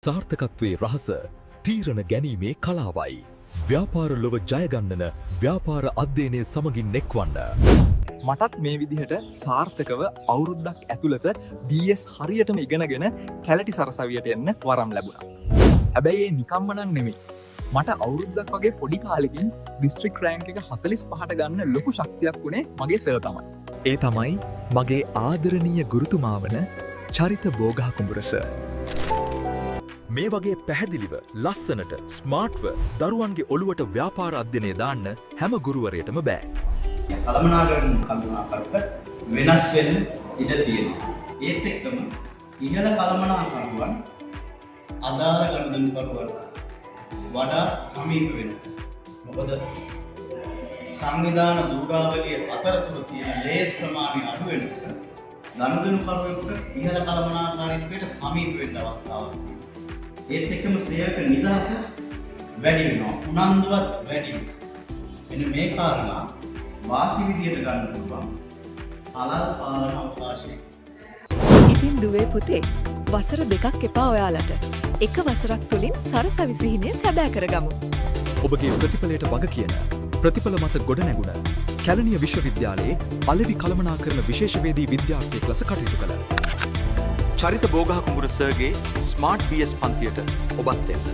සාර්ථකත්වයේ රහස තීරණ ගැනීමේ කලාවයි. ව්‍යාපාර ලොව ජයගන්නන ව්‍යාපාර අධ්‍යයනය සමගින් එක්වන්න. මටත් මේ විදිහට සාර්ථකව අවුරුද්දක් ඇතුළත BS හරියටම ඉගෙනගෙන කැලටි සරසවියට එන්න වරම් ලැබුණා. හැබැයි ඒ නිකම්ම නම් නෙමෙයි. මට අවුරුද්දක් වගේ පොඩි කාලෙකින් දිස්ත්‍රික් රෑන්ක් එක 45ට ගන්න ලොකු ශක්තියක් වුණේ මගේ සර් තමයි. ඒ තමයි මගේ ආදරණීය ගුරුතුමා වන චරිත බෝගහ කුඹුර සර්. මේ වගේ පැහැදිලිව ලස්සනට ස්මාර්ට්ව දරුවන්ගේ ඔළුවට ව්‍යාපාර අධ්‍යයනය දාන්න හැම ගුරුවරයටම බෑ. කළමනාකරන කළමනාකරක වෙනස් වෙන්න ඉඩ තියෙනවා. ඒත් එක්කම ඉහළ කළමනාකරුවන් අදාළ ගනුදෙනුකරුවන්ට වඩා සමීප වෙනවා. මොකද සංවිධාන දුර්ගාවලිය අතරතුර තියෙන ලේස් ප්‍රමාණය අඩු වෙනකොට ගනුදෙනුකරුවෙකුට ඉහළ කළමනාකාරීත්වයට සමීප වෙන්න අවස්ථාවක් තියෙනවා. ඒත් එක්කම සේවක නිදහස වැඩි වෙනවා. උනන්දුවත් වැඩි වෙනවා. එන්න මේ කාරණා වාසි විදියට ගන්න පුළුවන් අලල් පාලන අවකාශය. ඉතින් දුවේ පුතේ වසර 2ක් එපා ඔයාලට. එක වසරක් තුලින් සරසවි සිහිනය සැබෑ කරගමු. ඔබගේ ප්‍රතිඵලයට වග කියන ප්‍රතිඵල මත ගොඩනැගුණ කැලණිය විශ්වවිද්‍යාලයේ අලෙවි කළමනාකරන විශේෂවේදී විද්‍යාර්ථයෙක් ලෙස කටයුතු කළ චරිත බෝගහ කුඹුර සර්ගේ ස්මාර්ට් BS පන්තියට ඔබත් එන්න.